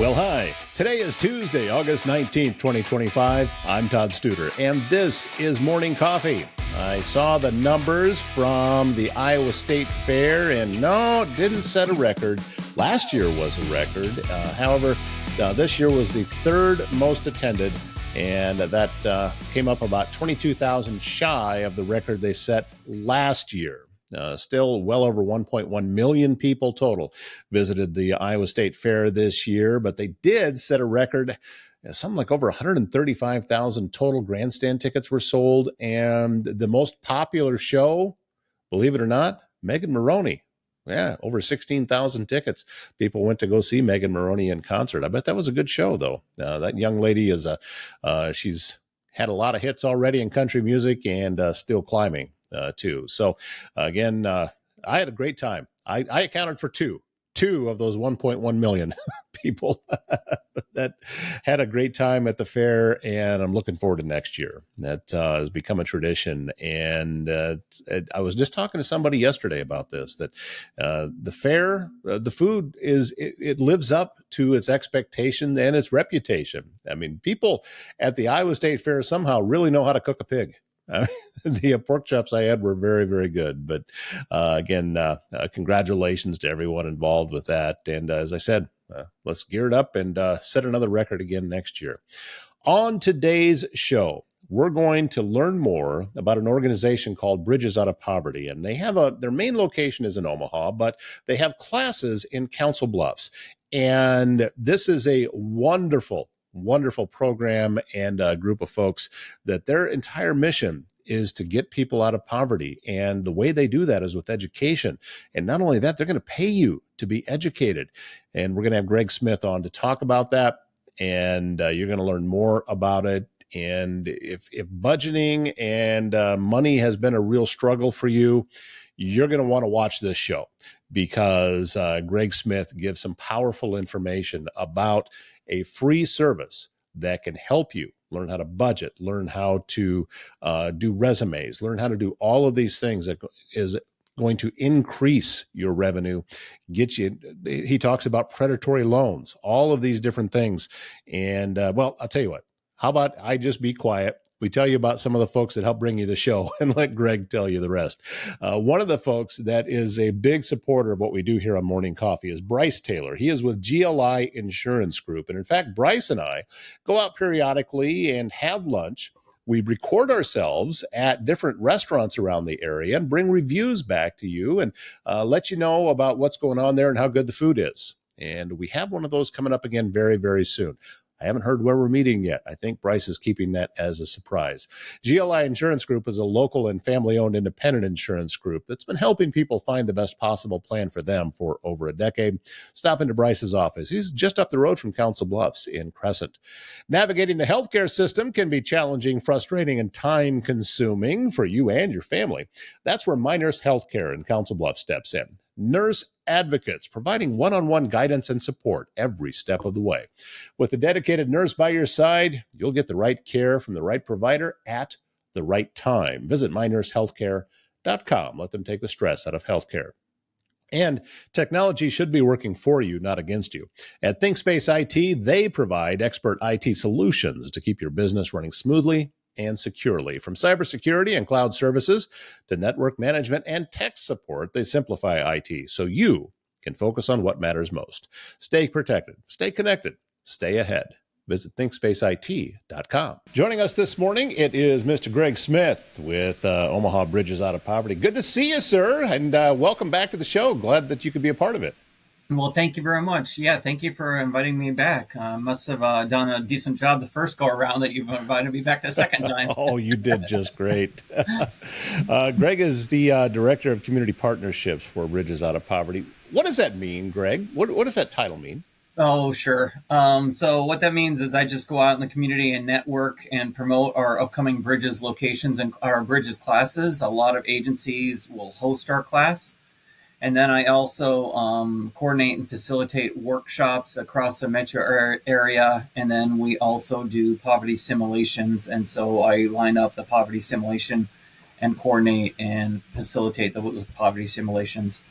Well, hi. Today is Tuesday, August 19th, 2025. I'm Todd Studer, and this is Morning Coffee. I saw the numbers from the Iowa State Fair, and no, it didn't set a record. Last year was a record. However, this year was the third most attended, and that came up about 22,000 shy of the record they set last year. Still well over 1.1 million people total visited the Iowa State Fair this year, but they did set a record. Something like over 135,000 total grandstand tickets were sold. And the most popular show, believe it or not, Megan Moroney. Yeah, over 16,000 tickets. People went to go see Megan Moroney in concert. I bet that was a good show, though. That young lady is she's had a lot of hits already in country music and still climbing. Too. So again, I had a great time. I accounted for two of those 1.1 million people that had a great time at the fair, and I'm looking forward to next year. That has become a tradition. And I was just talking to somebody yesterday about this, that the fair, the food it lives up to its expectation and its reputation. I mean, people at the Iowa State Fair somehow really know how to cook a pig. The pork chops I had were very, very good. But again, congratulations to everyone involved with that. And as I said, let's gear it up and set another record again next year. On today's show, we're going to learn more about an organization called Bridges Out of Poverty. And they have their main location is in Omaha, but they have classes in Council Bluffs. And this is a wonderful program and a group of folks that their entire mission is to get people out of poverty. And the way they do that is with education. And not only that, they're going to pay you to be educated. And we're going to have Greg Smith on to talk about that. And you're going to learn more about it. And if budgeting and money has been a real struggle for you, you're going to want to watch this show, because Greg Smith gives some powerful information about a free service that can help you learn how to budget, learn how to do resumes, learn how to do all of these things that is going to increase your revenue, get you. He talks about predatory loans, all of these different things. And well, I'll tell you what, how about I just be quiet? We tell you about some of the folks that help bring you the show and let Greg tell you the rest. One of the folks that is a big supporter of what we do here on Morning Coffee is Bryce Taylor. He is with GLI Insurance Group. And in fact, Bryce and I go out periodically and have lunch. We record ourselves at different restaurants around the area and bring reviews back to you and let you know about what's going on there and how good the food is. And we have one of those coming up again very, very soon. I haven't heard where we're meeting yet. I think Bryce is keeping that as a surprise. GLI Insurance Group is a local and family-owned independent insurance group that's been helping people find the best possible plan for them for over a decade. Stop into Bryce's office. He's just up the road from Council Bluffs in Crescent. Navigating the healthcare system can be challenging, frustrating, and time-consuming for you and your family. That's where My Nurse Healthcare in Council Bluffs steps in. Nurse advocates, providing one-on-one guidance and support every step of the way. With a dedicated nurse by your side, you'll get the right care from the right provider at the right time. Visit mynursehealthcare.com. Let them take the stress out of healthcare. And technology should be working for you, not against you. At ThinkSpace IT, they provide expert IT solutions to keep your business running smoothly and securely. From cybersecurity and cloud services to network management and tech support, they simplify IT so you can focus on what matters most. Stay protected, stay connected, stay ahead. Visit ThinkSpaceIT.com. Joining us this morning, it is Mr. Greg Smith with Omaha Bridges Out of Poverty. Good to see you, sir, and welcome back to the show. Glad that you could be a part of it. Well, thank you very much. Yeah, thank you for inviting me back. Must have done a decent job the first go around that you've invited me back the second time. Oh, you did just great. Greg is the Director of Community Partnerships for Bridges Out of Poverty. What does that mean, Greg? What does that title mean? Oh, sure. So what that means is I just go out in the community and network and promote our upcoming Bridges locations and our Bridges classes. A lot of agencies will host our class. And then I also coordinate and facilitate workshops across the metro area. And then we also do poverty simulations. And so I line up the poverty simulation and coordinate and facilitate the poverty simulations.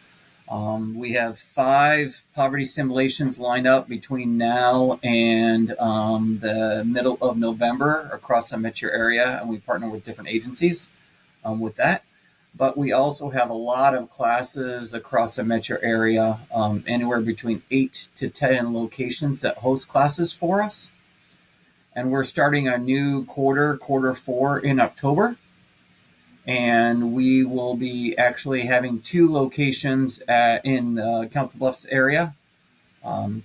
We have 5 poverty simulations lined up between now and the middle of November across the metro area, and we partner with different agencies with that. But we also have a lot of classes across the metro area, anywhere between 8 to 10 locations that host classes for us. And we're starting a new quarter 4 in October. And we will be actually having 2 locations in Council Bluffs area.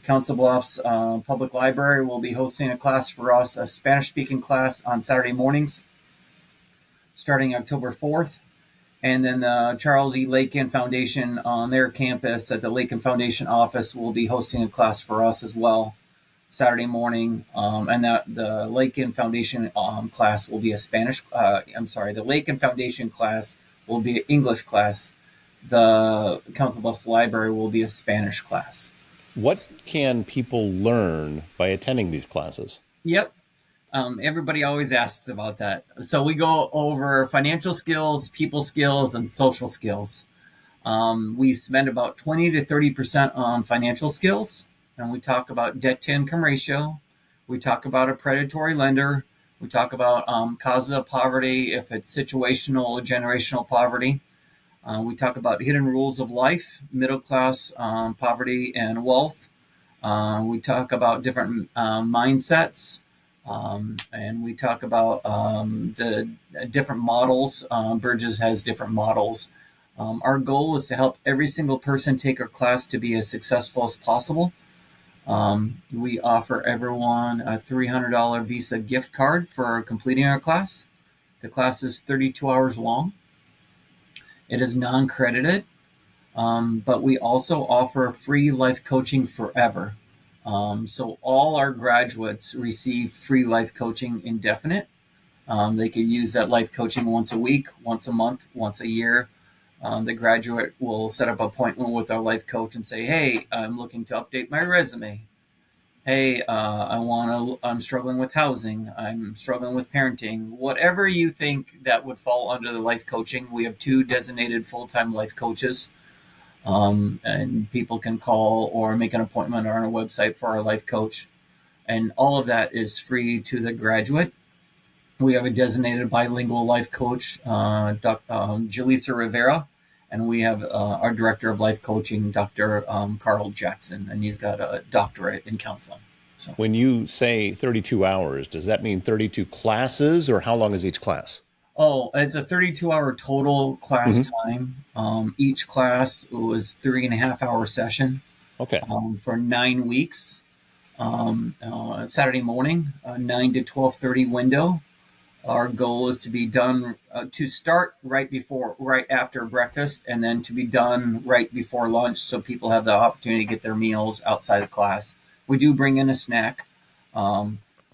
Council Bluffs Public Library will be hosting a class for us, a Spanish-speaking class on Saturday mornings, starting October 4th. And then the Charles E. Lakin Foundation on their campus at the Lakin Foundation office will be hosting a class for us as well, Saturday morning. And that the Lakin Foundation class will be a Spanish, the Lakin Foundation class will be an English class. The Council Bluffs Library will be a Spanish class. What can people learn by attending these classes? Yep. Everybody always asks about that. So we go over financial skills, people skills, and social skills. We spend about 20 to 30% on financial skills, and we talk about debt to income ratio. We talk about a predatory lender. We talk about causes of poverty, if it's situational or generational poverty. We talk about hidden rules of life, middle class poverty and wealth. We talk about different mindsets. And we talk about the different models. Bridges has different models. Our goal is to help every single person take our class to be as successful as possible. We offer everyone a $300 Visa gift card for completing our class. The class is 32 hours long. It is non-credited, but we also offer free life coaching forever. So all our graduates receive free life coaching indefinite. They can use that life coaching once a week, once a month, once a year. The graduate will set up an appointment with our life coach and say, hey, I'm looking to update my resume. Hey, I'm struggling with housing. I'm struggling with parenting. Whatever you think that would fall under the life coaching, we have 2 designated full-time life coaches. And people can call or make an appointment on our website for our life coach. And all of that is free to the graduate. We have a designated bilingual life coach, Jaleesa Rivera, and we have our director of life coaching, Dr. Carl Jackson, and he's got a doctorate in counseling. So, when you say 32 hours, does that mean 32 classes, or how long is each class? Oh, it's a 32-hour total class time. Each class was 3.5-hour session. Okay. For 9 weeks. Saturday morning, 9 to 12:30 window. Our goal is to be done to start right after breakfast, and then to be done right before lunch, so people have the opportunity to get their meals outside the class. We do bring in a snack.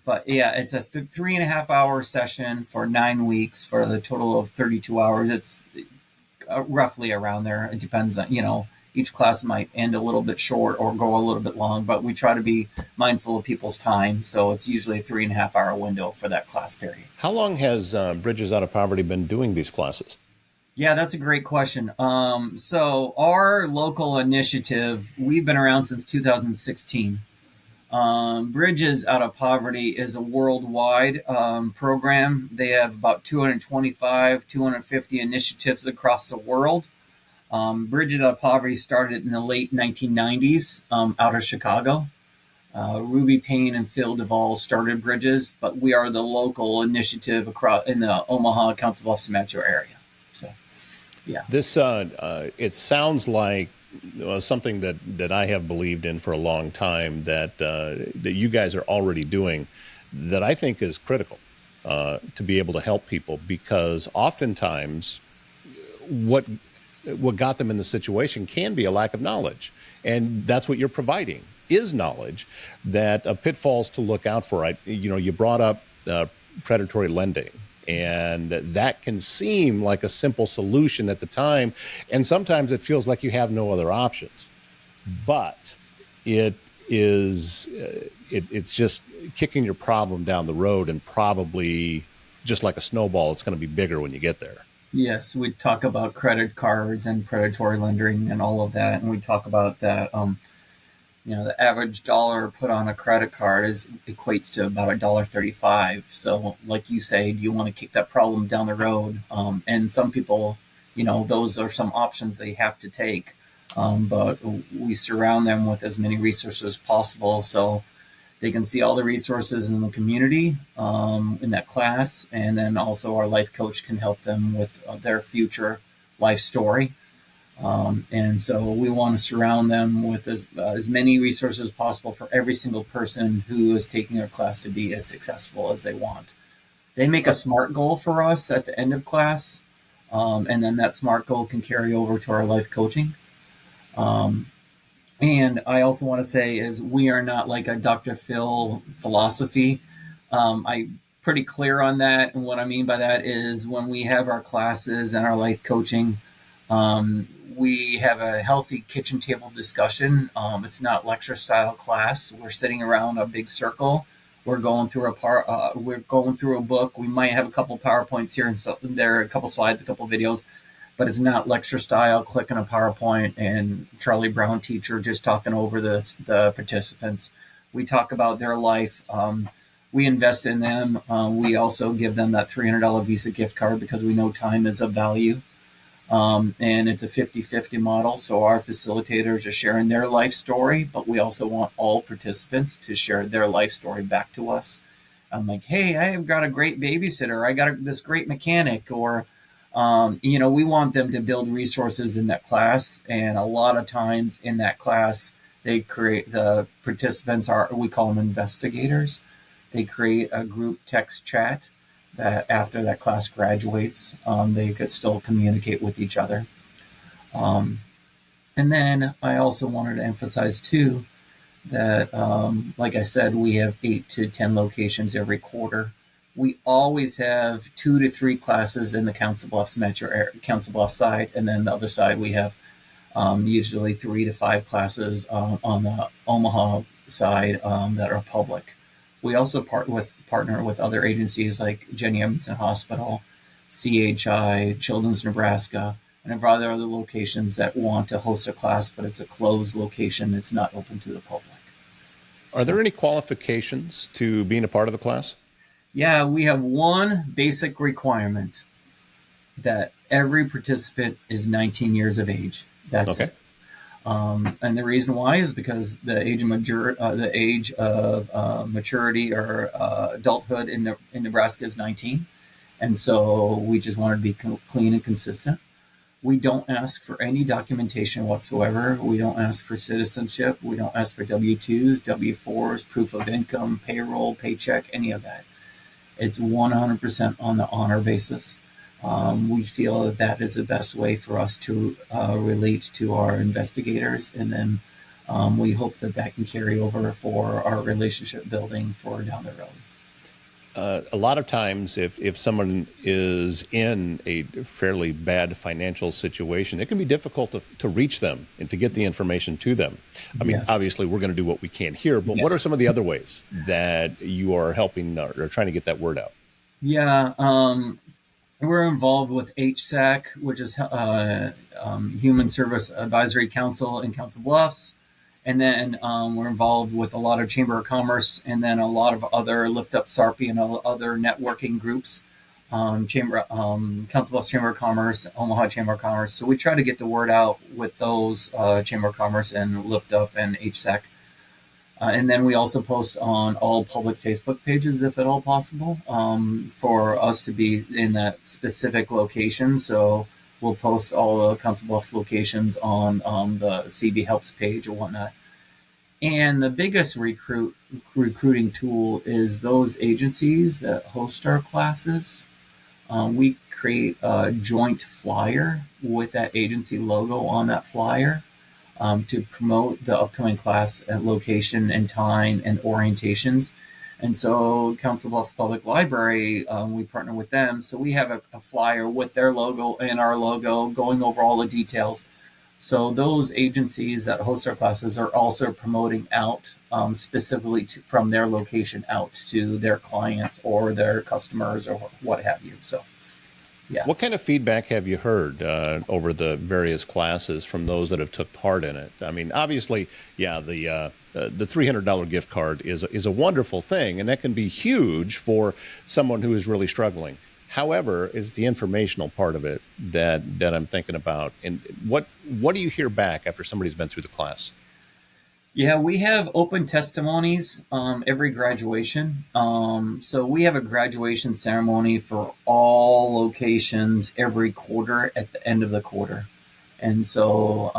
But yeah, it's a 3.5-hour session for 9 weeks for the total of 32 hours. It's roughly around there. It depends on, each class might end a little bit short or go a little bit long, but we try to be mindful of people's time. So it's usually a 3.5-hour window for that class period. How long has Bridges Out of Poverty been doing these classes? Yeah, that's a great question. So our local initiative, we've been around since 2016. Bridges Out of Poverty is a worldwide program. They have about 225, 250 initiatives across the world. Bridges Out of Poverty started in the late 1990s out of Chicago. Ruby Payne and Phil Duvall started Bridges, but we are the local initiative across in the Omaha, Council Bluffs metro area. So, yeah. This it sounds like something that I have believed in for a long time, that you guys are already doing, that I think is critical to be able to help people, because oftentimes what got them in the situation can be a lack of knowledge, and that's what you're providing is knowledge that pitfalls to look out for. You brought up predatory lending. And that can seem like a simple solution at the time, and sometimes it feels like you have no other options. But it is it's just kicking your problem down the road, and probably just like a snowball, it's going to be bigger when you get there. Yes, we talk about credit cards and predatory lending and all of that, and we talk about that. The average dollar put on a credit card is equates to about $1.35. So, like you say, do you want to kick that problem down the road? And some people, those are some options they have to take. But we surround them with as many resources as possible, so they can see all the resources in the community in that class, and then also our life coach can help them with their future life story. And so we want to surround them with as many resources as possible for every single person who is taking our class to be as successful as they want. They make a SMART goal for us at the end of class, and then that SMART goal can carry over to our life coaching. And I also want to say is we are not like a Dr. Phil philosophy. I'm pretty clear on that. And what I mean by that is when we have our classes and our life coaching, we have a healthy kitchen table discussion. It's not lecture style class. We're sitting around a big circle. We're going through we're going through a book. We might have a couple PowerPoints here and there, a couple slides, a couple videos, but it's not lecture style, clicking a PowerPoint and Charlie Brown teacher just talking over the participants. We talk about their life. We invest in them. We also give them that $300 Visa gift card because we know time is of value. And it's a 50-50 model. So our facilitators are sharing their life story, but we also want all participants to share their life story back to us. I'm like, hey, I've got a great babysitter. I got this great mechanic, or we want them to build resources in that class. And a lot of times in that class, the participants we call them investigators. They create a group text chat that after that class graduates, they could still communicate with each other. And then I also wanted to emphasize too that, like I said, we have 8 to 10 locations every quarter. We always have 2 to 3 classes in the Council Bluffs Council Bluffs side, and then the other side we have usually 3 to 5 classes on the Omaha side that are public. We also partner with other agencies like Jenny Emerson Hospital, CHI, Children's Nebraska, and a variety of other locations that want to host a class, but it's a closed location. It's not open to the public. Are there any qualifications to being a part of the class? Yeah, we have one basic requirement that every participant is 19 years of age. That's okay. And the reason why is because the age of maturity or adulthood in Nebraska is 19, and so we just wanted to be clean and consistent. We don't ask for any documentation whatsoever. We don't ask for citizenship. We don't ask for W-2s, W-4s, proof of income, payroll, paycheck, any of that. It's 100% on the honor basis. We feel that is the best way for us to relate to our investigators, and then we hope that can carry over for our relationship building for down the road. A lot of times, if someone is in a fairly bad financial situation, it can be difficult to reach them and to get the information to them. I mean, Obviously, we're going to do what we can here, but what are some of the other ways that you are helping or trying to get that word out? Yeah, we're involved with HSAC, which is Human Service Advisory Council in Council Bluffs. And then we're involved with a lot of Chamber of Commerce, and then a lot of other Lift Up SARPI and other networking groups, Council Bluffs Chamber of Commerce, Omaha Chamber of Commerce. So we try to get the word out with those Chamber of Commerce and Lift Up and HSAC. And then we also post on all public Facebook pages, if at all possible, for us to be in that specific location. So we'll post all the Council Bluffs locations on the CB Helps page or whatnot. And the biggest recruiting tool is those agencies that host our classes. We create a joint flyer with that agency logo on that flyer to promote the upcoming class at location and time and orientations. And so Council Bluffs Public Library, we partner with them. So we have a flyer with their logo and our logo going over all the details. So those agencies that host our classes are also promoting out specifically from their location out to their clients or their customers or what have you. So Yeah. What kind of feedback have you heard over the various classes from those that have took part in it? I mean, obviously, yeah, the $300 gift card is a wonderful thing, and that can be huge for someone who is really struggling. However, it's the informational part of it that I'm thinking about. And what do you hear back after somebody's been through the class? Yeah, we have open testimonies every graduation. So we have a graduation ceremony for all locations every quarter at the end of the quarter. And so,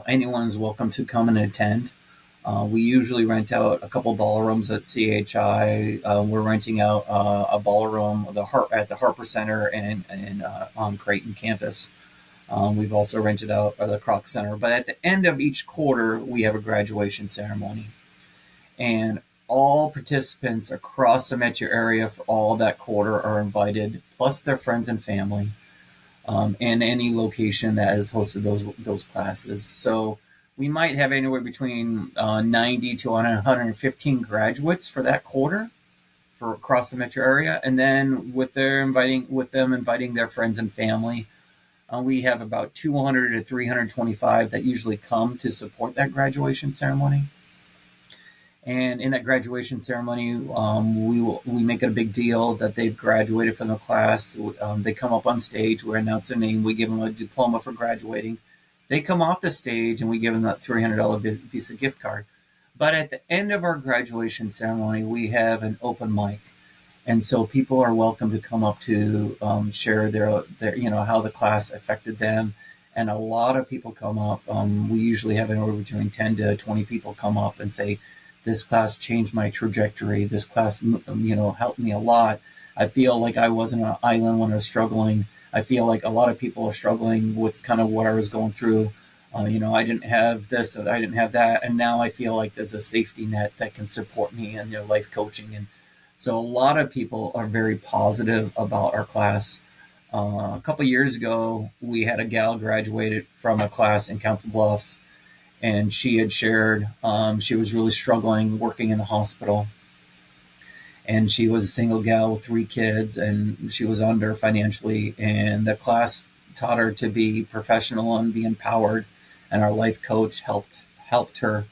anyone's welcome to come and attend. We usually rent out a couple ballrooms at CHI. We're renting out a ballroom at the Harper Center and on Creighton campus. We've also rented out the Kroc Center. But at the end of each quarter, we have a graduation ceremony. And all participants across the metro area for all that quarter are invited, plus their friends and family, and any location that has hosted those classes. So we might have anywhere between 90 to 115 graduates for that quarter for across the metro area. And then with them inviting their friends and family, we have about 200 to 325 that usually come to support that graduation ceremony. And in that graduation ceremony, we make it a big deal that they've graduated from the class. They come up on stage, we announce their name, we give them a diploma for graduating. They come off the stage, and we give them that $300 Visa gift card. But at the end of our graduation ceremony, we have an open mic. And so people are welcome to come up to share their how the class affected them. And a lot of people come up. We usually have anywhere between 10 to 20 people come up and say, this class changed my trajectory. This class, helped me a lot. I feel like I wasn't an island when I was struggling. I feel like a lot of people are struggling with kind of what I was going through. I didn't have this, I didn't have that. And now I feel like there's a safety net that can support me in their life coaching. And so a lot of people are very positive about our class. A couple of years ago, we had a gal graduated from a class in Council Bluffs, and she had shared she was really struggling working in the hospital. And she was a single gal with 3 kids, and she was under financially. And the class taught her to be professional and be empowered. And our life coach helped her.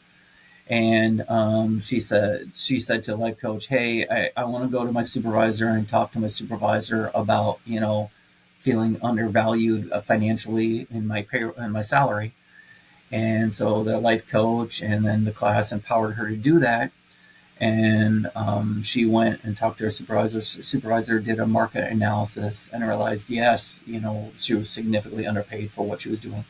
And she said to the life coach, "Hey, I want to go to my supervisor and talk to my supervisor about feeling undervalued financially in my salary." And so the life coach and then the class empowered her to do that. And she went and talked to her supervisor. Supervisor did a market analysis and realized, yes, she was significantly underpaid for what she was doing.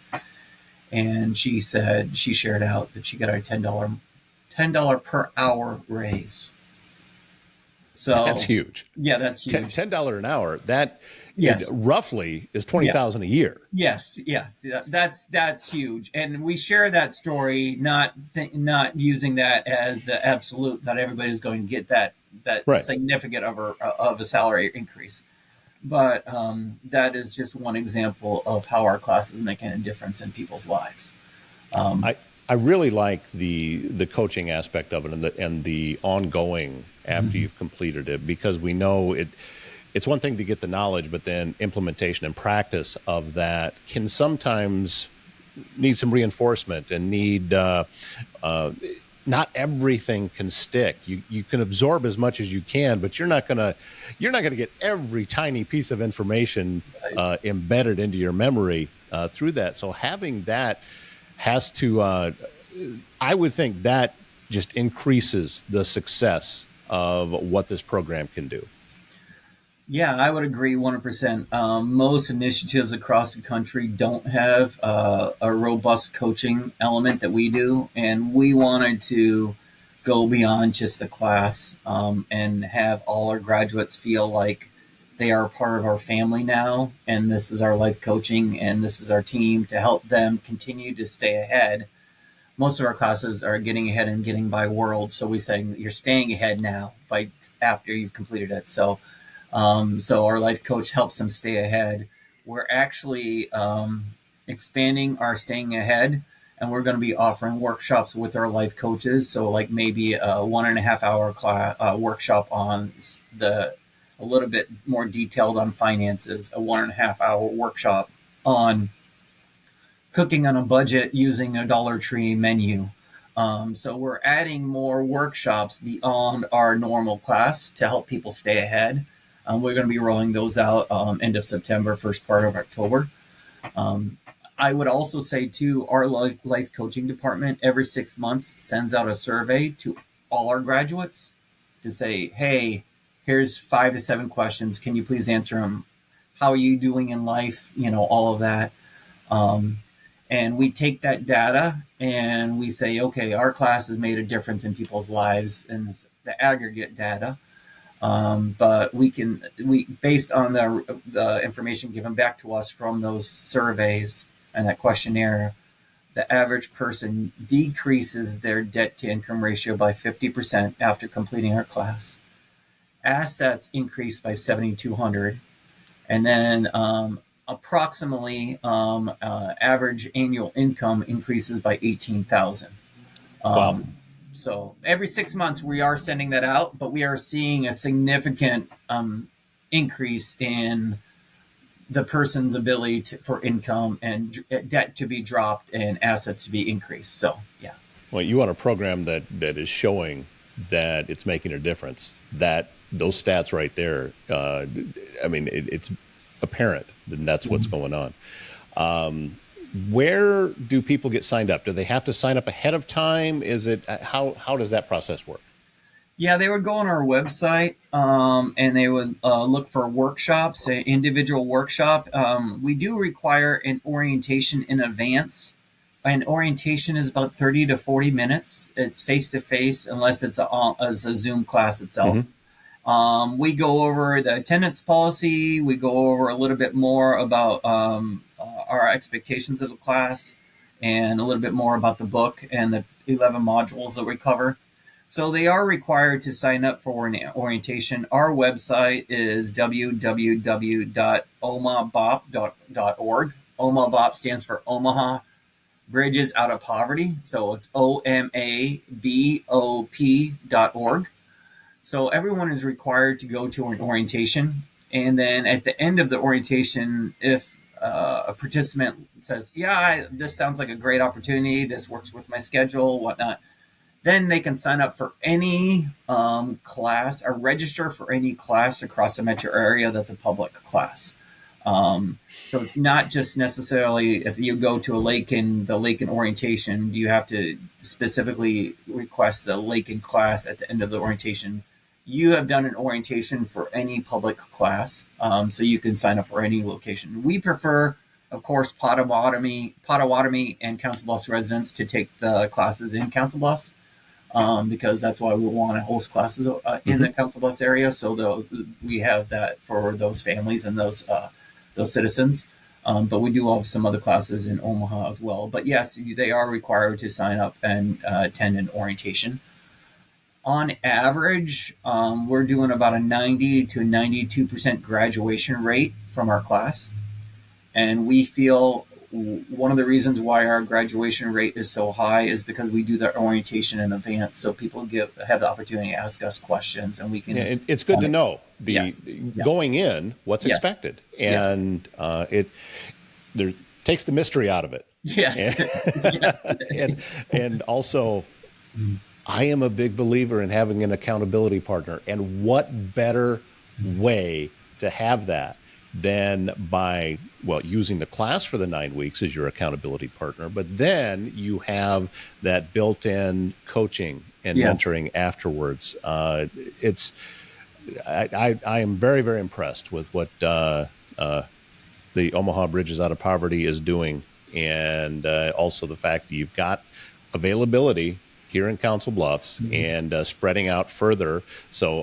And she shared out that she got a $10 per hour raise. So That's huge. Yeah, that's huge. $10 an hour. That Yes. roughly is $20,000 a year. Yes, that's huge, and we share that story, not using that as the absolute that everybody's going to get that Right. significant of a salary increase, but that is just one example of how our class is making a difference in people's lives. I really like the coaching aspect of it and the ongoing after you've completed it, because we know it's one thing to get the knowledge, but then implementation and practice of that can sometimes need some reinforcement and need not everything can stick. You can absorb as much as you can, but you're not gonna get every tiny piece of information embedded into your memory through that. So having that has to, I would think that just increases the success of what this program can do. Yeah, I would agree 100%. Most initiatives across the country don't have a robust coaching element that we do, and we wanted to go beyond just the class and have all our graduates feel like they are part of our family now, and this is our life coaching, and this is our team to help them continue to stay ahead. Most of our classes are getting ahead and getting by world, so we say you're staying ahead now by after you've completed it. So our life coach helps them stay ahead. We're actually expanding our staying ahead, and we're going to be offering workshops with our life coaches. So like maybe a 1.5 hour class workshop on the a little bit more detailed on finances, a 1.5 hour workshop on cooking on a budget using a Dollar Tree menu. So we're adding more workshops beyond our normal class to help people stay ahead. We're going to be rolling those out end of September, first part of October. I would also say, too, our life coaching department every 6 months sends out a survey to all our graduates to say, hey, here's 5 to 7 questions. Can you please answer them? How are you doing in life? All of that. And we take that data and we say, okay, our class has made a difference in people's lives in the aggregate data. But we based on the information given back to us from those surveys and that questionnaire, the average person decreases their debt to income ratio by 50% after completing our class. Assets increase by 7,200, and then approximately average annual income increases by 18,000. Wow. So every 6 months we are sending that out, but we are seeing a significant increase in the person's ability for income and debt to be dropped and assets to be increased. So, yeah. Well, you want a program that is showing that it's making a difference. That those stats right there, it's apparent that that's what's going on. Where do people get signed up? Do they have to sign up ahead of time? Is it how does that process work? Yeah, they would go on our website and they would look for workshops, an individual workshop. We do require an orientation in advance. An orientation is about 30 to 40 minutes. It's face-to-face unless it's a Zoom class itself. Mm-hmm. We go over the attendance policy. We go over a little bit more about our expectations of the class and a little bit more about the book and the 11 modules that we cover. So they are required to sign up for an orientation. Our website is www.omabop.org. OMABOP stands for Omaha Bridges Out of Poverty. So it's OMABOP.org. So everyone is required to go to an orientation. And then at the end of the orientation, if a participant says, this sounds like a great opportunity, this works with my schedule, whatnot, then they can sign up for any class or register for any class across the metro area that's a public class. So it's not just necessarily if you go to the Lakin orientation, you have to specifically request a Lakin class at the end of the orientation. You have done an orientation for any public class, so you can sign up for any location. We prefer, of course, Pottawatomie and Council Bluffs residents to take the classes in Council Bluffs. Because that's why we want to host classes in the Council Bluffs area. So we have that for those families and those citizens. But we do have some other classes in Omaha as well. But yes, they are required to sign up and attend an orientation. On average, we're doing about a 90 to 92% graduation rate from our class. And we feel one of the reasons why our graduation rate is so high is because we do the orientation in advance, so people have the opportunity to ask us questions, and we can. Yeah, it's good to know going in what's expected, and it takes the mystery out of it. Yes, and also, I am a big believer in having an accountability partner, and what better way to have that than by using the class for the 9 weeks as your accountability partner, but then you have that built-in coaching and mentoring afterwards. I am very, very impressed with what the Omaha Bridges Out of Poverty is doing, and also the fact that you've got availability here in Council Bluffs and spreading out further. So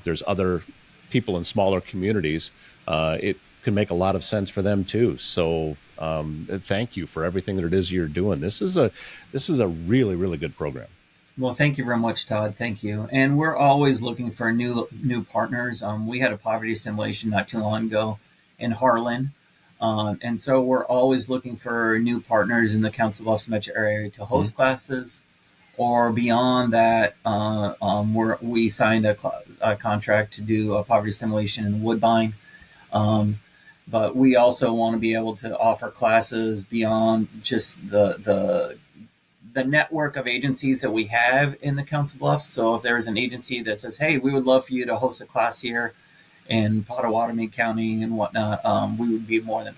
there's other people in smaller communities. It can make a lot of sense for them too. So thank you for everything that it is you're doing. This is a really, really good program. Well, thank you very much, Todd. Thank you. And we're always looking for new partners. We had a poverty simulation not too long ago in Harlan. And so we're always looking for new partners in the Council Bluffs metro area to host classes. or beyond that, we signed a contract to do a poverty simulation in Woodbine. But we also want to be able to offer classes beyond just the network of agencies that we have in the Council Bluffs. So if there's an agency that says, hey, we would love for you to host a class here in Pottawatomie County and whatnot, we would be more than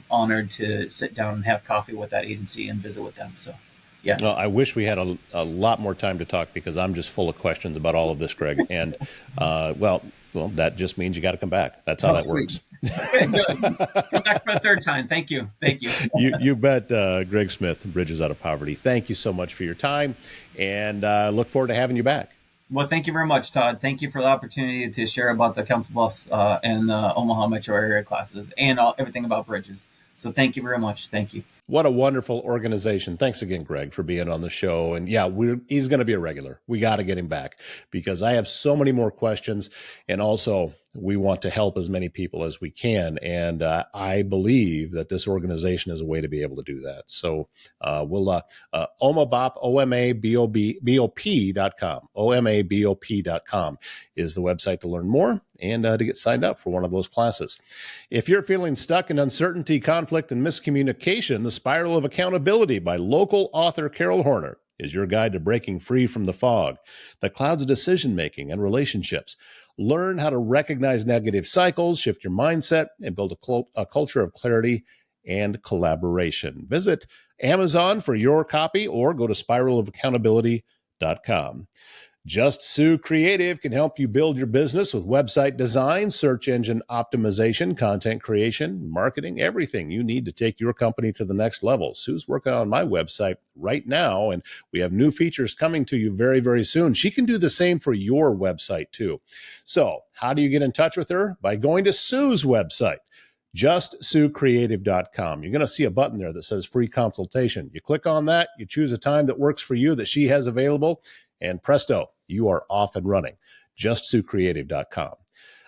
honored to sit down and have coffee with that agency and visit with them. So, yes. No, I wish we had a lot more time to talk because I'm just full of questions about all of this, Greg. And, well, that just means you got to come back. That's how that Sweet. works. Okay, good. Come back for the third time. Thank you. You bet. Greg Smith, Bridges Out of Poverty. Thank you so much for your time, and look forward to having you back. Well, thank you very much, Todd. Thank you for the opportunity to share about the Council Bluffs and Omaha metro area classes and everything about bridges. So thank you very much. Thank you. What a wonderful organization. Thanks again, Greg, for being on the show. And yeah, he's going to be a regular. We got to get him back because I have so many more questions. And also, we want to help as many people as we can. And I believe that this organization is a way to be able to do that. So we'll OMABOP, OMABOP.com. OMABOP.com is the website to learn more and to get signed up for one of those classes. If you're feeling stuck in uncertainty, conflict, and miscommunication, The Spiral of Accountability by local author Carol Horner is your guide to breaking free from the fog, the clouds of decision-making and relationships. Learn how to recognize negative cycles, shift your mindset, and build a culture of clarity and collaboration. Visit Amazon for your copy or go to spiralofaccountability.com. Just Sue Creative can help you build your business with website design, search engine optimization, content creation, marketing, everything you need to take your company to the next level. Sue's working on my website right now, and we have new features coming to you very, very soon. She can do the same for your website too. So how do you get in touch with her? By going to Sue's website, JustSueCreative.com. You're going to see a button there that says free consultation. You click on that, you choose a time that works for you that she has available, and presto, you are off and running. JustSueCreative.com.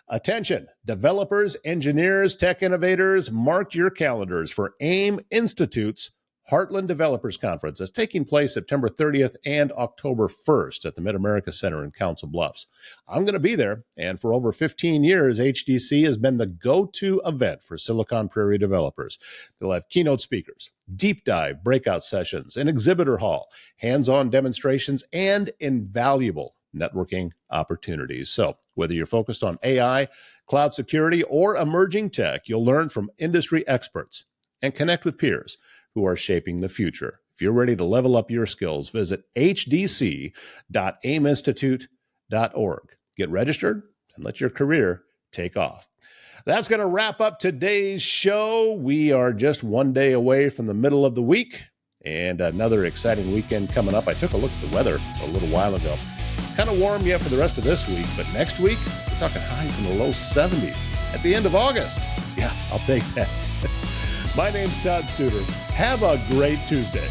Attention, developers, engineers, tech innovators, mark your calendars for AIM Institute's Heartland Developers Conference. It's taking place September 30th and October 1st at the Mid-America Center in Council Bluffs. I'm going to be there, and for over 15 years, HDC has been the go-to event for Silicon Prairie developers. They'll have keynote speakers, deep dive breakout sessions, an exhibitor hall, hands-on demonstrations, and invaluable networking opportunities. So whether you're focused on AI, cloud security, or emerging tech, you'll learn from industry experts and connect with peers who are shaping the future. If you're ready to level up your skills, visit hdc.aiminstitute.org. Get registered and let your career take off. That's going to wrap up today's show. We are just one day away from the middle of the week and another exciting weekend coming up. I took a look at the weather a little while ago. Kind of warm yet for the rest of this week, but next week, we're talking highs in the low 70s at the end of August. Yeah, I'll take that. My name's Todd Studer. Have a great Tuesday.